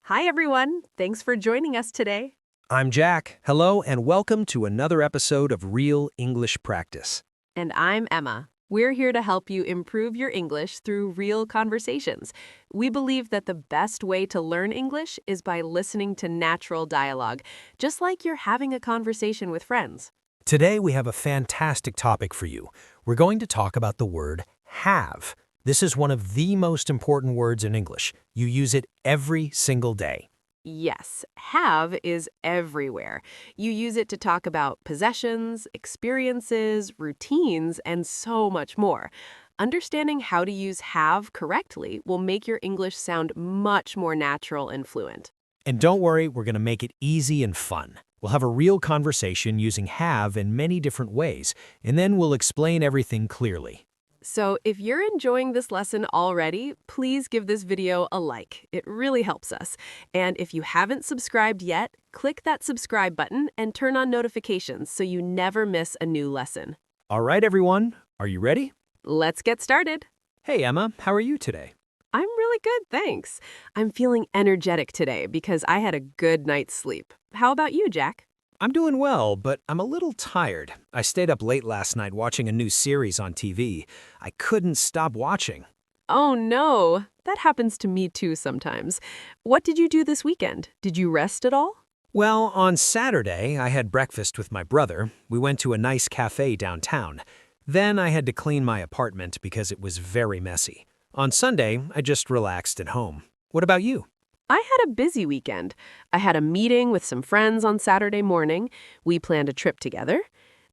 Hi, everyone. Thanks for joining us today. I'm Jack. Hello, and welcome to another episode of Real English Practice. And I'm Emma. We're here to help you improve your English through real conversations. We believe that the best way to learn English is by listening to natural dialogue, just like you're having a conversation with friends. Today, we have a fantastic topic for you. We're going to talk about the word have. This is one of the most important words in English. You use it every single day. Yes, have is everywhere. You use it to talk about possessions, experiences, routines, and so much more. Understanding how to use have correctly will make your English sound much more natural and fluent. And don't worry, we're going to make it easy and fun. We'll have a real conversation using have in many different ways, and then we'll explain everything clearly. So if you're enjoying this lesson already, please give this video a like. It really helps us. And if you haven't subscribed yet, click that subscribe button and turn on notifications so you never miss a new lesson. All right, everyone, are you ready? Let's get started. Hey, Emma, how are you today? I'm really good, thanks. I'm feeling energetic today because I had a good night's sleep. How about you, Jack? I'm doing well, but I'm a little tired. I stayed up late last night watching a new series on TV. I couldn't stop watching. Oh no, that happens to me too sometimes. What did you do this weekend? Did you rest at all? Well, on Saturday, I had breakfast with my brother. We went to a nice cafe downtown. Then I had to clean my apartment because it was very messy. On Sunday, I just relaxed at home. What about you? I had a busy weekend. I had a meeting with some friends on Saturday morning. We planned a trip together.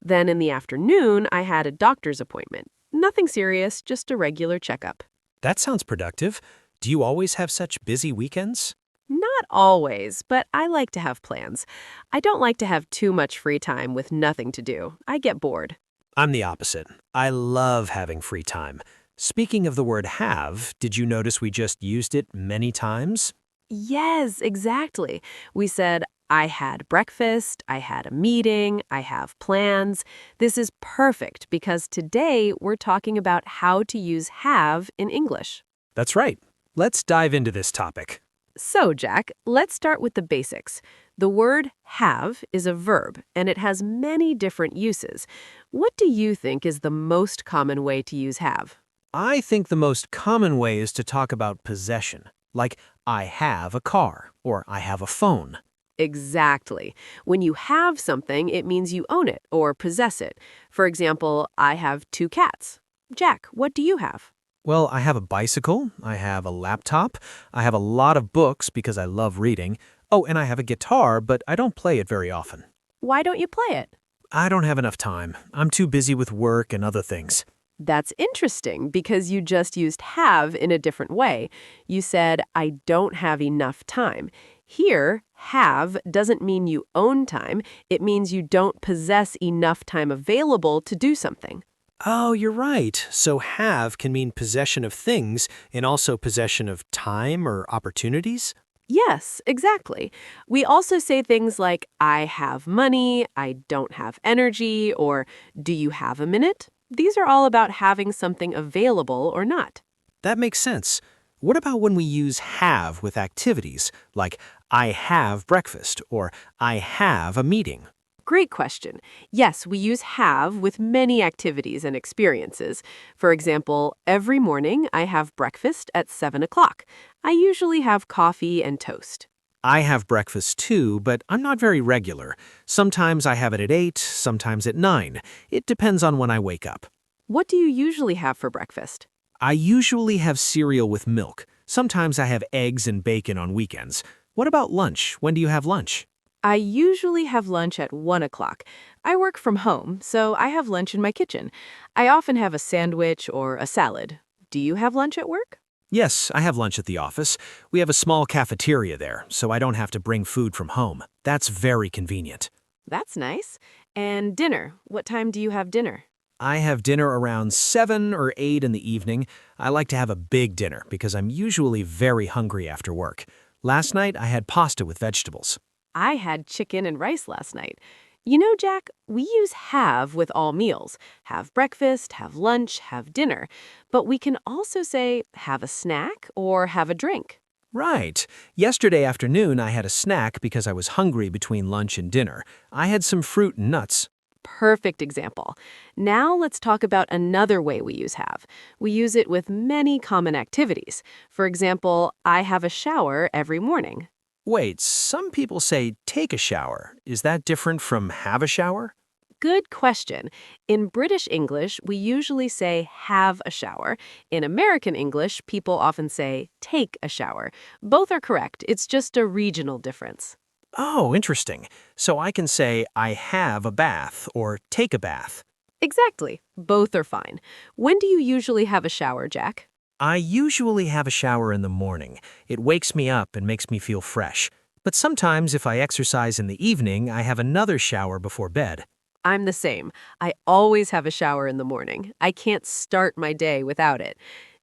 Then in the afternoon, I had a doctor's appointment. Nothing serious, just a regular checkup. That sounds productive. Do you always have such busy weekends? Not always, but I like to have plans. I don't like to have too much free time with nothing to do. I get bored. I'm the opposite. I love having free time. Speaking of the word have, did you notice we just used it many times? Yes, exactly. We said, I had breakfast, I had a meeting, I have plans. This is perfect because today we're talking about how to use have in English. That's right. Let's dive into this topic. So, Jack, let's start with the basics. The word have is a verb, and it has many different uses. What do you think is the most common way to use have? I think the most common way is to talk about possession, like I have a car or I have a phone. Exactly. When you have something, it means you own it or possess it. For example, I have 2 cats. Jack, what do you have? Well, I have a bicycle, I have a laptop, I have a lot of books because I love reading. Oh, and I have a guitar, but I don't play it very often. Why don't you play it? I don't have enough time. I'm too busy with work and other things. That's interesting because you just used have in a different way. You said, I don't have enough time. Here, have doesn't mean you own time. It means you don't possess enough time available to do something. Oh, you're right. So have can mean possession of things and also possession of time or opportunities? Yes, exactly. We also say things like, I have money, I don't have energy, or do you have a minute? These are all about having something available or not. That makes sense. What about when we use have with activities, like I have breakfast or I have a meeting? Great question. Yes, we use have with many activities and experiences. For example, every morning I have breakfast at 7 o'clock. I usually have coffee and toast. I have breakfast too, but I'm not very regular. Sometimes I have it at 8, sometimes at 9. It depends on when I wake up. What do you usually have for breakfast? I usually have cereal with milk. Sometimes I have eggs and bacon on weekends. What about lunch? When do you have lunch? I usually have lunch at 1 o'clock. I work from home, so I have lunch in my kitchen. I often have a sandwich or a salad. Do you have lunch at work? Yes, I have lunch at the office. We have a small cafeteria there, so I don't have to bring food from home. That's very convenient. That's nice. And dinner, what time do you have dinner? I have dinner around 7 or 8 in the evening. I like to have a big dinner because I'm usually very hungry after work. Last night, I had pasta with vegetables. I had chicken and rice last night. You know, Jack, we use have with all meals. Have breakfast, have lunch, have dinner. But we can also say have a snack or have a drink. Right. Yesterday afternoon, I had a snack because I was hungry between lunch and dinner. I had some fruit and nuts. Perfect example. Now let's talk about another way we use have. We use it with many common activities. For example, I have a shower every morning. Wait, some people say take a shower. Is that different from have a shower? Good question. In British English, we usually say have a shower. In American English, people often say take a shower. Both are correct. It's just a regional difference. Oh, interesting. So I can say I have a bath or take a bath. Exactly. Both are fine. When do you usually have a shower, Jack? I usually have a shower in the morning. It wakes me up and makes me feel fresh. But sometimes if I exercise in the evening, I have another shower before bed. I'm the same. I always have a shower in the morning. I can't start my day without it.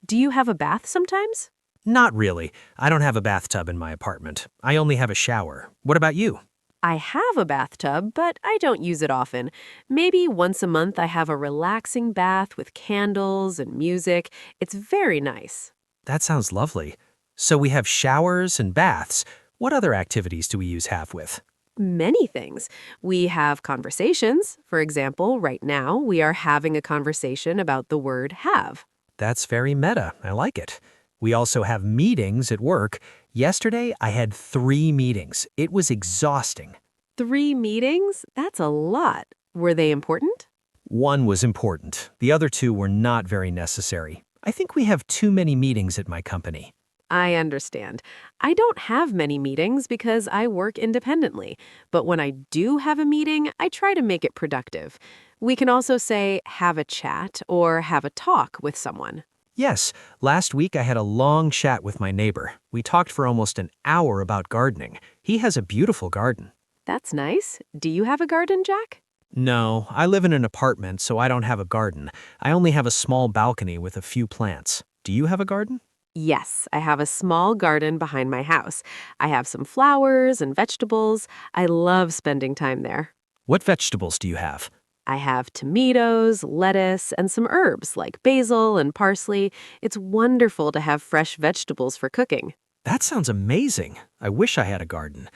Do you have a bath sometimes? Not really. I don't have a bathtub in my apartment. I only have a shower. What about you? I have a bathtub, but I don't use it often. Maybe once a month I have a relaxing bath with candles and music. It's very nice. That sounds lovely. So we have showers and baths. What other activities do we use have with? Many things. We have conversations. For example, right now we are having a conversation about the word have. That's very meta. I like it. We also have meetings at work. Yesterday, I had 3 meetings. It was exhausting. 3 meetings? That's a lot. Were they important? One was important. The other 2 were not very necessary. I think we have too many meetings at my company. I understand. I don't have many meetings because I work independently, but when I do have a meeting, I try to make it productive. We can also say have a chat or have a talk with someone. Yes, last week I had a long chat with my neighbor. We talked for almost an hour about gardening. He has a beautiful garden. That's nice. Do you have a garden, Jack? No, I live in an apartment, so I don't have a garden. I only have a small balcony with a few plants. Do you have a garden? Yes, I have a small garden behind my house. I have some flowers and vegetables. I love spending time there. What vegetables do you have? I have tomatoes, lettuce, and some herbs like basil and parsley. It's wonderful to have fresh vegetables for cooking. That sounds amazing. I wish I had a garden.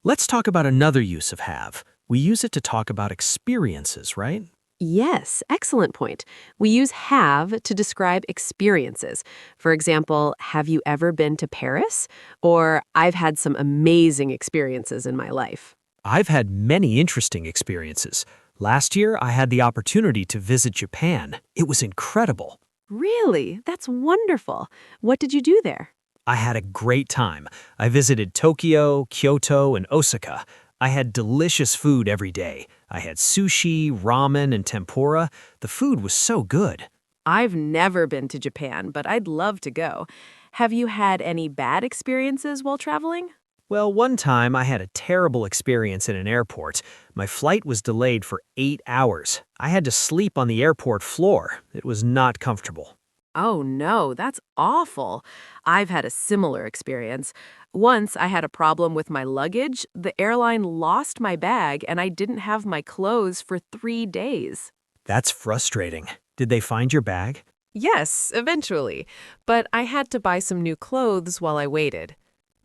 Let's talk about another use of have. We use it to talk about experiences, right? Yes, excellent point. We use have to describe experiences. For example, have you ever been to Paris? Or I've had some amazing experiences in my life. I've had many interesting experiences. Last year, I had the opportunity to visit Japan. It was incredible. Really? That's wonderful. What did you do there? I had a great time. I visited Tokyo, Kyoto, and Osaka. I had delicious food every day. I had sushi, ramen, and tempura. The food was so good. I've never been to Japan, but I'd love to go. Have you had any bad experiences while traveling? Well, one time I had a terrible experience in an airport. My flight was delayed for 8 hours. I had to sleep on the airport floor. It was not comfortable. Oh no, that's awful. I've had a similar experience. Once I had a problem with my luggage. The airline lost my bag and I didn't have my clothes for 3 days. That's frustrating. Did they find your bag? Yes, eventually. But I had to buy some new clothes while I waited.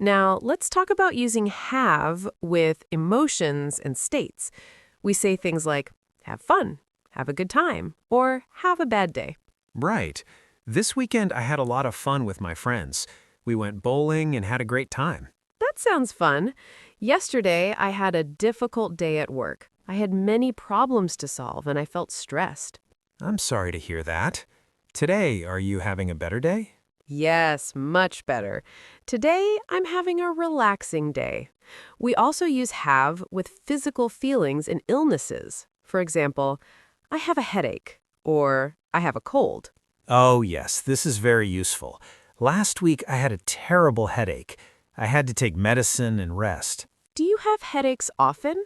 Now, let's talk about using have with emotions and states. We say things like have fun, have a good time, or have a bad day. Right. This weekend I had a lot of fun with my friends. We went bowling and had a great time. That sounds fun. Yesterday, I had a difficult day at work. I had many problems to solve and I felt stressed. I'm sorry to hear that. Today, are you having a better day? Yes, much better. Today, I'm having a relaxing day. We also use have with physical feelings and illnesses. For example, I have a headache or I have a cold. Oh, yes, this is very useful. Last week I had a terrible headache. I had to take medicine and rest. Do you have headaches often?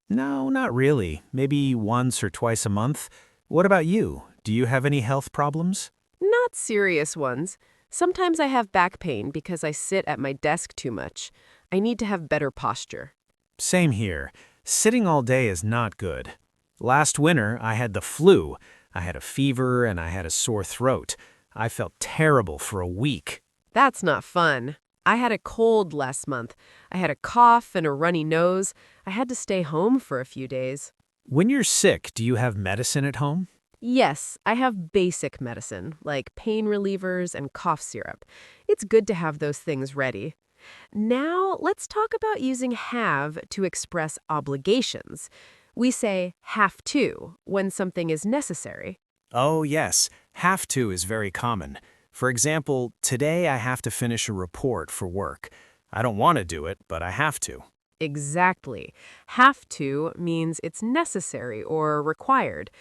No, not really. Maybe once or twice a month. What about you? Do you have any health problems? Not serious ones. Sometimes I have back pain because I sit at my desk too much. I need to have better posture. Same here. Sitting all day is not good. Last winter, I had the flu. I had a fever and I had a sore throat. I felt terrible for a week. That's not fun. I had a cold last month. I had a cough and a runny nose. I had to stay home for a few days. When you're sick, do you have medicine at home? Yes, I have basic medicine, like pain relievers and cough syrup. It's good to have those things ready. Now, let's talk about using have to express obligations. We say have to when something is necessary. Oh, yes. Have to is very common. For example, today I have to finish a report for work. I don't want to do it, but I have to. Exactly. Have to means it's necessary or required.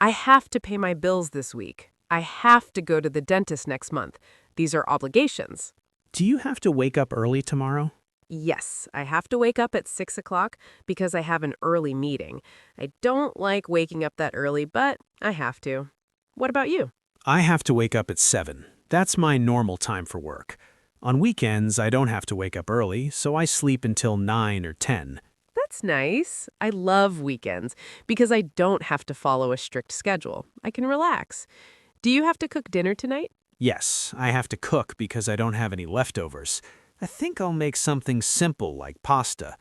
I have to pay my bills this week. I have to go to the dentist next month. These are obligations. Do you have to wake up early tomorrow? Yes, I have to wake up at 6 o'clock because I have an early meeting. I don't like waking up that early, but I have to. What about you? I have to wake up at 7. That's my normal time for work. On weekends, I don't have to wake up early, so I sleep until 9 or 10. That's nice. I love weekends because I don't have to follow a strict schedule. I can relax. Do you have to cook dinner tonight? Yes, I have to cook because I don't have any leftovers. I think I'll make something simple like pasta.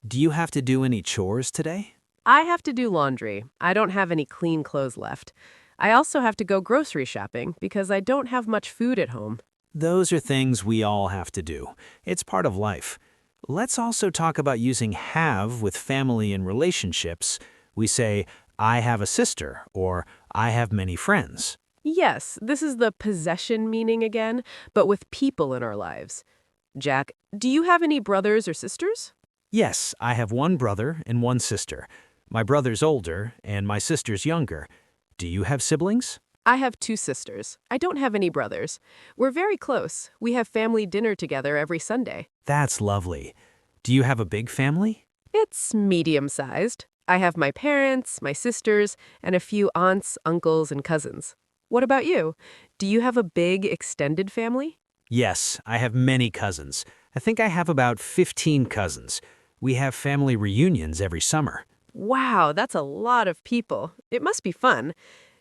Do you have to do any chores today? I have to do laundry. I don't have any clean clothes left. I also have to go grocery shopping because I don't have much food at home. Those are things we all have to do. It's part of life. Let's also talk about using have with family and relationships. We say, I have a sister, or I have many friends. Yes, this is the possession meaning again, but with people in our lives. Jack, do you have any brothers or sisters? Yes, I have one brother and one sister. My brother's older, and my sister's younger. Do you have siblings? I have two sisters. I don't have any brothers. We're very close. We have family dinner together every Sunday. That's lovely. Do you have a big family? It's medium-sized. I have my parents, my sisters, and a few aunts, uncles, and cousins. What about you? Do you have a big, extended family? Yes, I have many cousins. I think I have about 15 cousins. We have family reunions every summer. Wow, that's a lot of people. It must be fun.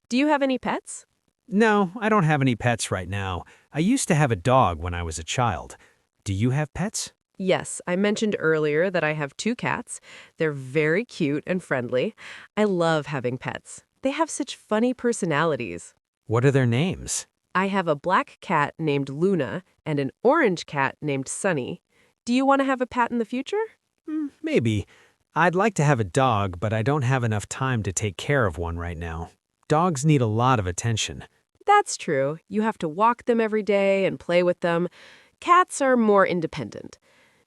Do you have any pets? No, I don't have any pets right now. I used to have a dog when I was a child. Do you have pets? Yes, I mentioned earlier that I have two cats. They're very cute and friendly. I love having pets. They have such funny personalities. What are their names? I have a black cat named Luna and an orange cat named Sunny. Do you want to have a pet in the future? Maybe. I'd like to have a dog, but I don't have enough time to take care of one right now. Dogs need a lot of attention. That's true. You have to walk them every day and play with them. Cats are more independent.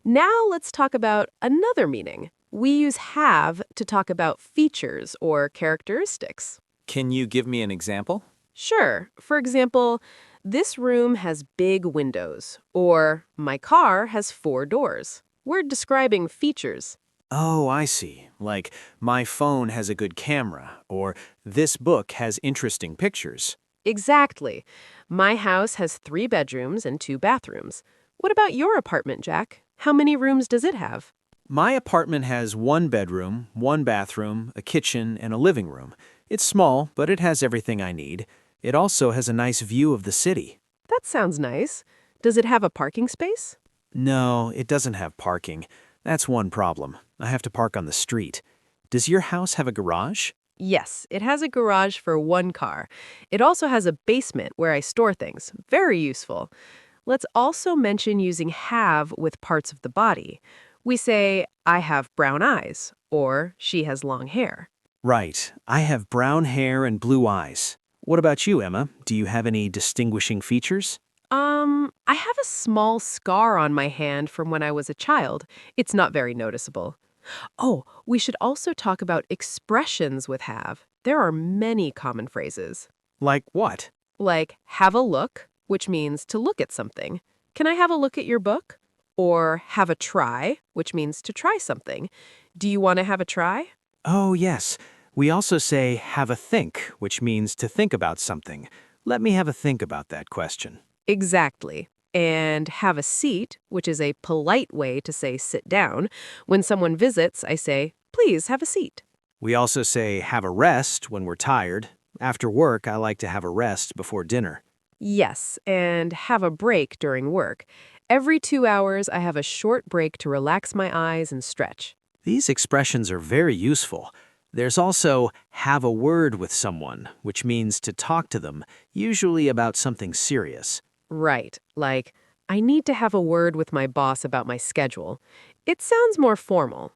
Now let's talk about another meaning. We use have to talk about features or characteristics. Can you give me an example? Sure. For example, this room has big windows, or my car has 4 doors. We're describing features. Oh, I see. Like, my phone has a good camera, or this book has interesting pictures. Exactly. My house has 3 bedrooms and 2 bathrooms. What about your apartment, Jack? How many rooms does it have? My apartment has 1 bedroom, 1 bathroom, a kitchen, and a living room. It's small, but it has everything I need. It also has a nice view of the city. That sounds nice. Does it have a parking space? No, it doesn't have parking. That's one problem. I have to park on the street. Does your house have a garage? Yes, it has a garage for 1 car. It also has a basement where I store things. Very useful. Let's also mention using have with parts of the body. We say, I have brown eyes, or she has long hair. Right. I have brown hair and blue eyes. What about you, Emma? Do you have any distinguishing features? I have a small scar on my hand from when I was a child. It's not very noticeable. Oh, we should also talk about expressions with have. There are many common phrases. Like what? Like, have a look, which means to look at something. Can I have a look at your book? Or have a try, which means to try something. Do you want to have a try? Oh, yes. We also say have a think, which means to think about something. Let me have a think about that question. Exactly. And have a seat, which is a polite way to say sit down. When someone visits, I say, please have a seat. We also say have a rest when we're tired. After work, I like to have a rest before dinner. Yes, and have a break during work. Every 2 hours, I have a short break to relax my eyes and stretch. These expressions are very useful. There's also have a word with someone, which means to talk to them, usually about something serious. Right, like, I need to have a word with my boss about my schedule. It sounds more formal.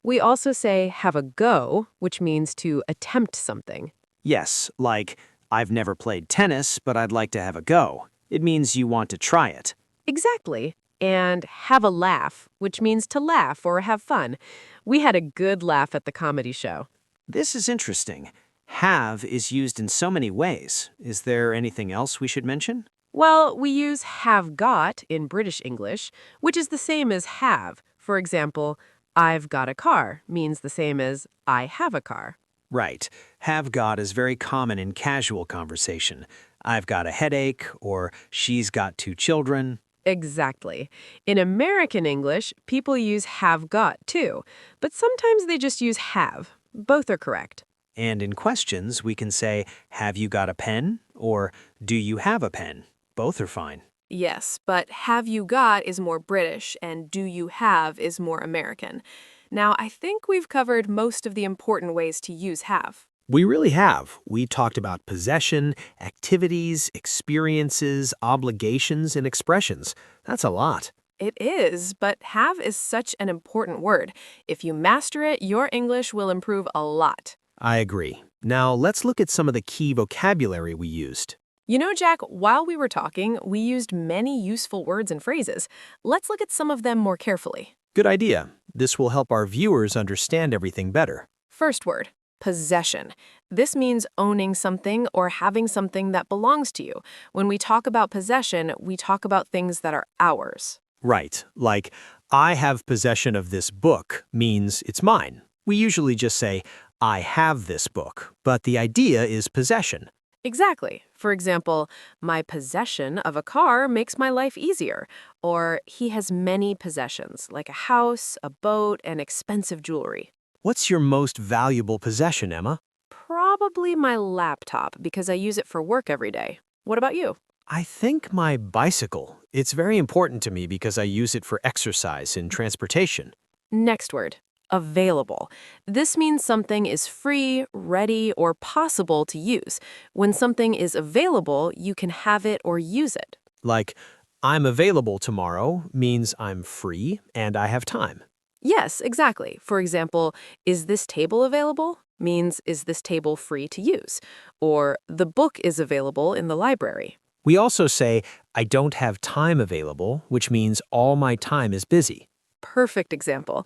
We also say have a go, which means to attempt something. Yes, like, I've never played tennis, but I'd like to have a go. It means you want to try it. Exactly. And have a laugh, which means to laugh or have fun. We had a good laugh at the comedy show. This is interesting. Have is used in so many ways. Is there anything else we should mention? Well, we use have got in British English, which is the same as have. For example, I've got a car means the same as I have a car. Right. Have got is very common in casual conversation. I've got a headache, or she's got 2 children. Exactly. In American English, people use have got too, but sometimes they just use have. Both are correct. And in questions, we can say, have you got a pen? Or do you have a pen? Both are fine. Yes, but have you got is more British and do you have is more American. Now, I think we've covered most of the important ways to use have. We really have. We talked about possession, activities, experiences, obligations, and expressions. That's a lot. It is, but have is such an important word. If you master it, your English will improve a lot. I agree. Now, let's look at some of the key vocabulary we used. You know, Jack, while we were talking, we used many useful words and phrases. Let's look at some of them more carefully. Good idea. This will help our viewers understand everything better. First word, possession. This means owning something or having something that belongs to you. When we talk about possession, we talk about things that are ours. Right, like, I have possession of this book means it's mine. We usually just say, I have this book, but the idea is possession. Exactly. For example, my possession of a car makes my life easier. Or he has many possessions, like a house, a boat, and expensive jewelry. What's your most valuable possession, Emma? Probably my laptop, because I use it for work every day. What about you? I think my bicycle. It's very important to me because I use it for exercise and transportation. Next word, available. This means something is free, ready, or possible to use. When something is available, you can have it or use it. Like, I'm available tomorrow means I'm free and I have time. Yes, exactly. For example, is this table available? Means is this table free to use? Or the book is available in the library. We also say, I don't have time available, which means all my time is busy. Perfect example.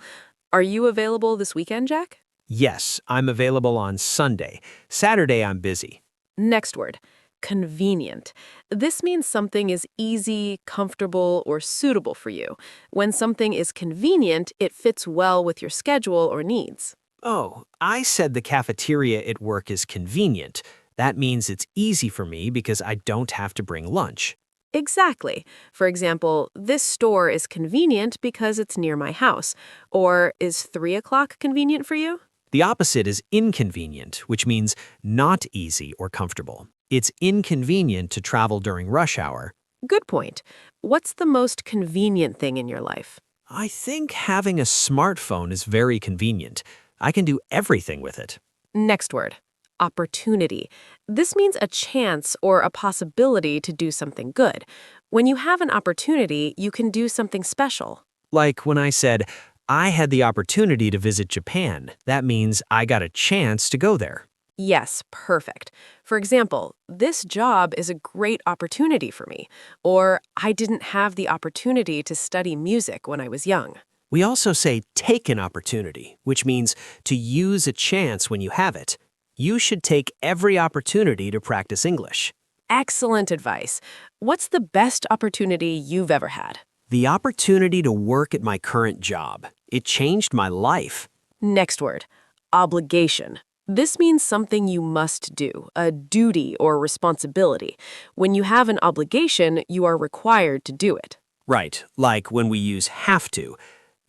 Are you available this weekend, Jack? Yes, I'm available on Sunday. Saturday, I'm busy. Next word, convenient. This means something is easy, comfortable, or suitable for you. When something is convenient, it fits well with your schedule or needs. Oh, I said the cafeteria at work is convenient. That means it's easy for me because I don't have to bring lunch. Exactly. For example, this store is convenient because it's near my house. Or is 3 o'clock convenient for you? The opposite is inconvenient, which means not easy or comfortable. It's inconvenient to travel during rush hour. Good point. What's the most convenient thing in your life? I think having a smartphone is very convenient. I can do everything with it. Next word, opportunity. This means a chance or a possibility to do something good. When you have an opportunity, you can do something special. Like when I said, I had the opportunity to visit Japan. That means I got a chance to go there. Yes, perfect. For example, this job is a great opportunity for me. Or I didn't have the opportunity to study music when I was young. We also say take an opportunity, which means to use a chance when you have it. You should take every opportunity to practice English. Excellent advice. What's the best opportunity you've ever had? The opportunity to work at my current job. It changed my life. Next word, obligation. This means something you must do, a duty or responsibility. When you have an obligation, you are required to do it. Right, like when we use have to.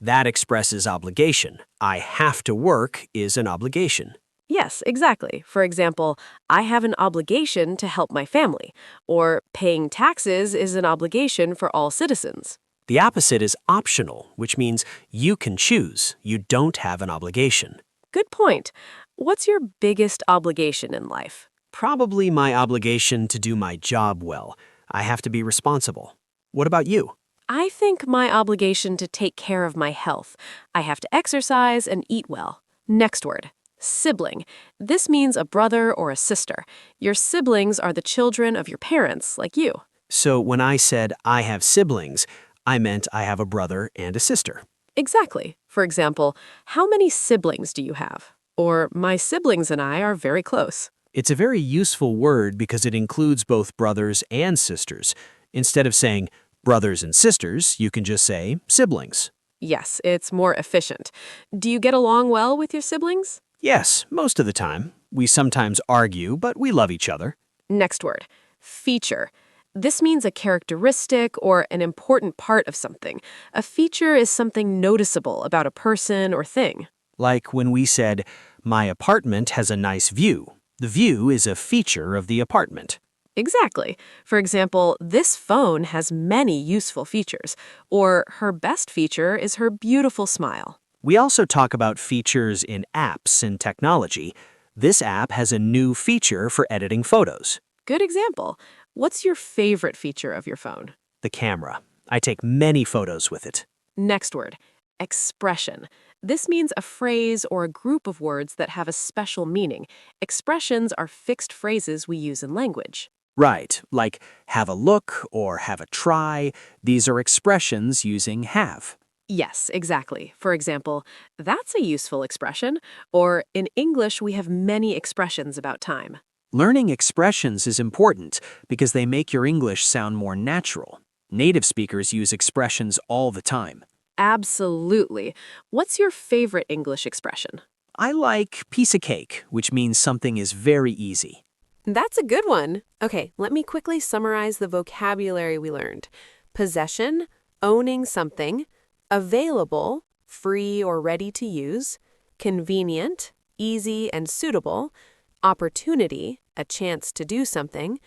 That expresses obligation. I have to work is an obligation. Yes, exactly. For example, I have an obligation to help my family, or paying taxes is an obligation for all citizens. The opposite is optional, which means you can choose. You don't have an obligation. Good point. What's your biggest obligation in life? Probably my obligation to do my job well. I have to be responsible. What about you? I think my obligation to take care of my health. I have to exercise and eat well. Next word. Sibling. This means a brother or a sister. Your siblings are the children of your parents, like you. So when I said I have siblings, I meant I have a brother and a sister. Exactly. For example, how many siblings do you have? Or my siblings and I are very close. It's a very useful word because it includes both brothers and sisters. Instead of saying brothers and sisters, you can just say siblings. Yes, it's more efficient. Do you get along well with your siblings? Yes, most of the time. We sometimes argue, but we love each other. Next word. Feature. This means a characteristic or an important part of something. A feature is something noticeable about a person or thing. Like when we said, my apartment has a nice view. The view is a feature of the apartment. Exactly. For example, this phone has many useful features, or her best feature is her beautiful smile. We also talk about features in apps and technology. This app has a new feature for editing photos. Good example. What's your favorite feature of your phone? The camera. I take many photos with it. Next word. Expression. This means a phrase or a group of words that have a special meaning. Expressions are fixed phrases we use in language. Right, like have a look or have a try. These are expressions using have. Yes, exactly. For example, that's a useful expression, or in English, we have many expressions about time. Learning expressions is important because they make your English sound more natural. Native speakers use expressions all the time. Absolutely. What's your favorite English expression? I like piece of cake, which means something is very easy. That's a good one. Okay, let me quickly summarize the vocabulary we learned. Possession, owning something. Available, free or ready to use. Convenient, easy and suitable. Opportunity, a chance to do something.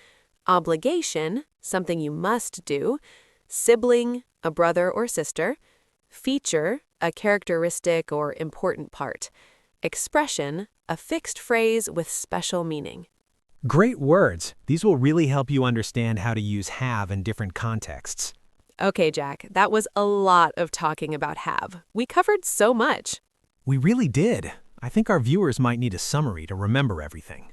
Obligation, something you must do. Sibling, a brother or sister. Feature, a characteristic or important part. Expression, a fixed phrase with special meaning. Great words. These will really help you understand how to use have in different contexts. Okay, Jack, that was a lot of talking about have. We covered so much. We really did. I think our viewers might need a summary to remember everything.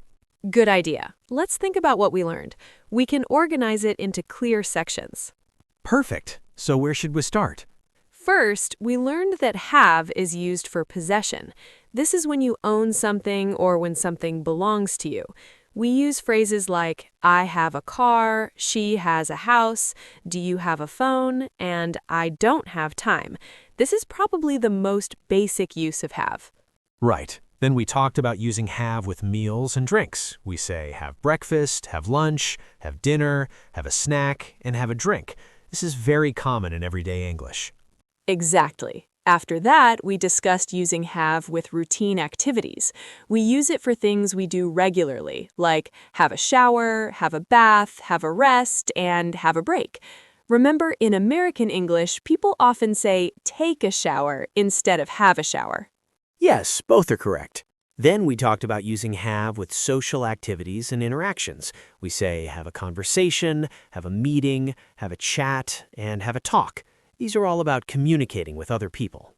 Good idea. Let's think about what we learned. We can organize it into clear sections. Perfect. So where should we start? First, we learned that have is used for possession. This is when you own something or when something belongs to you. We use phrases like, I have a car, she has a house, do you have a phone, and I don't have time. This is probably the most basic use of have. Right. Then we talked about using have with meals and drinks. We say have breakfast, have lunch, have dinner, have a snack, and have a drink. This is very common in everyday English. Exactly. After that, we discussed using have with routine activities. We use it for things we do regularly, like have a shower, have a bath, have a rest, and have a break. Remember, in American English, people often say take a shower instead of have a shower. Yes, both are correct. Then we talked about using have with social activities and interactions. We say have a conversation, have a meeting, have a chat, and have a talk. These are all about communicating with other people.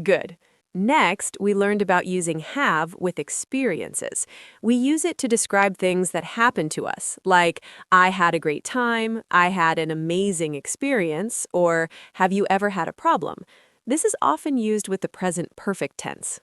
Good. Next, we learned about using have with experiences. We use it to describe things that happen to us, like I had a great time, I had an amazing experience, or have you ever had a problem? This is often used with the present perfect tense.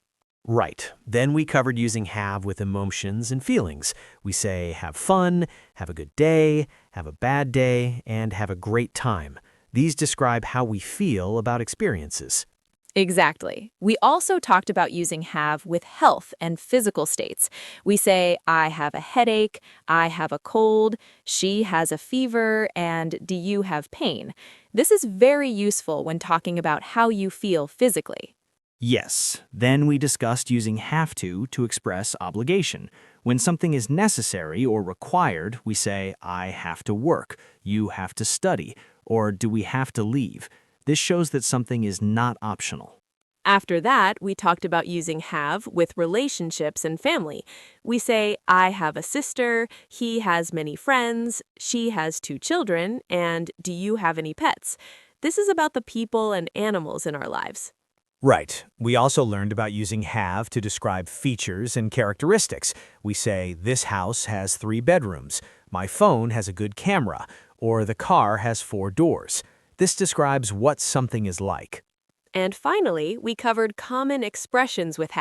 Right. Then we covered using have with emotions and feelings. We say have fun, have a good day, have a bad day, and have a great time. These describe how we feel about experiences. Exactly. We also talked about using have with health and physical states. We say, I have a headache, I have a cold, she has a fever, and do you have pain? This is very useful when talking about how you feel physically. Yes. Then we discussed using have to express obligation. When something is necessary or required, we say, I have to work, you have to study, or do we have to leave? This shows that something is not optional. After that, we talked about using have with relationships and family. We say, I have a sister, he has many friends, she has 2 children, and do you have any pets? This is about the people and animals in our lives. Right. We also learned about using have to describe features and characteristics. We say, this house has 3 bedrooms, my phone has a good camera, or the car has 4 doors. This describes what something is like. And finally, we covered common expressions with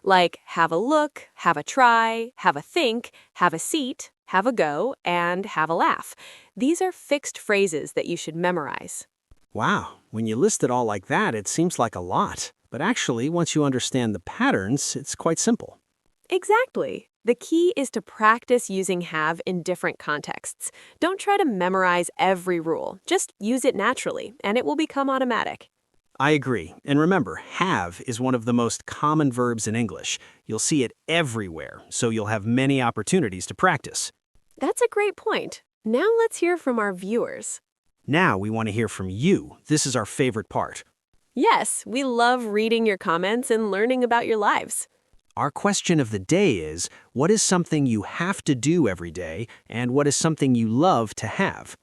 like have a look, have a try, have a think, have a seat, have a go, and have a laugh. These are fixed phrases that you should memorize. Wow, when you list it all like that, it seems like a lot. But actually, once you understand the patterns, it's quite simple. Exactly. The key is to practice using have in different contexts. Don't try to memorize every rule. Just use it naturally, and it will become automatic. I agree. And remember, have is one of the most common verbs in English. You'll see it everywhere, so you'll have many opportunities to practice. That's a great point. Now let's hear from our viewers. Now we want to hear from you. This is our favorite part. Yes, we love reading your comments and learning about your lives. Our question of the day is, what is something you have to do every day, and what is something you love to have?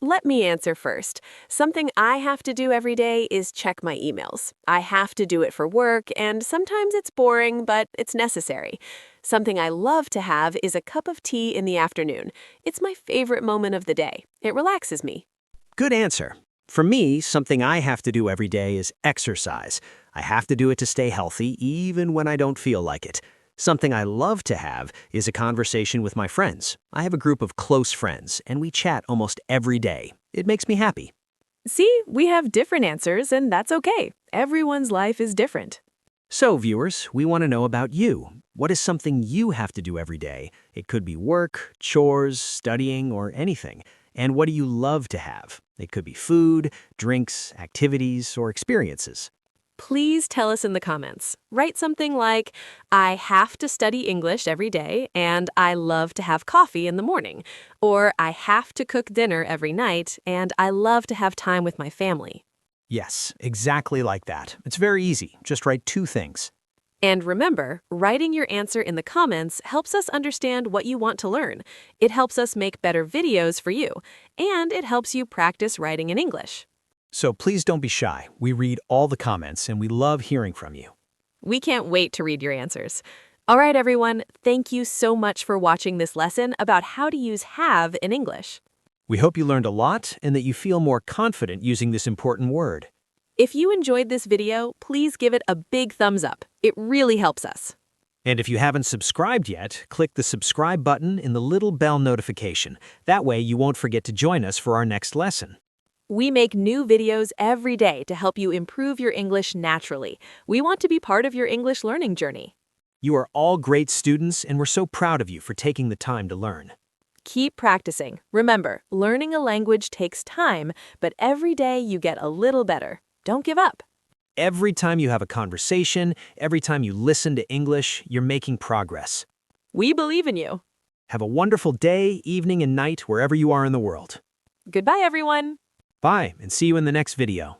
Let me answer first. Something I have to do every day is check my emails. I have to do it for work, and sometimes it's boring, but it's necessary. Something I love to have is a cup of tea in the afternoon. It's my favorite moment of the day. It relaxes me. Good answer. For me, something I have to do every day is exercise. I have to do it to stay healthy, even when I don't feel like it. Something I love to have is a conversation with my friends. I have a group of close friends, and we chat almost every day. It makes me happy. See, we have different answers, and that's okay. Everyone's life is different. So, viewers, we want to know about you. What is something you have to do every day? It could be work, chores, studying, or anything. And what do you love to have? It could be food, drinks, activities, or experiences. Please tell us in the comments. Write something like, I have to study English every day, and I love to have coffee in the morning. Or I have to cook dinner every night, and I love to have time with my family. Yes, exactly like that. It's very easy. Just write 2 things. And remember, writing your answer in the comments helps us understand what you want to learn. It helps us make better videos for you, and it helps you practice writing in English. So please don't be shy. We read all the comments, and we love hearing from you. We can't wait to read your answers. All right, everyone, thank you so much for watching this lesson about how to use have in English. We hope you learned a lot and that you feel more confident using this important word. If you enjoyed this video, please give it a big thumbs up. It really helps us. And if you haven't subscribed yet, click the subscribe button in the little bell notification. That way you won't forget to join us for our next lesson. We make new videos every day to help you improve your English naturally. We want to be part of your English learning journey. You are all great students, and we're so proud of you for taking the time to learn. Keep practicing. Remember, learning a language takes time, but every day you get a little better. Don't give up. Every time you have a conversation, every time you listen to English, you're making progress. We believe in you. Have a wonderful day, evening, and night wherever you are in the world. Goodbye, everyone. Bye, and see you in the next video.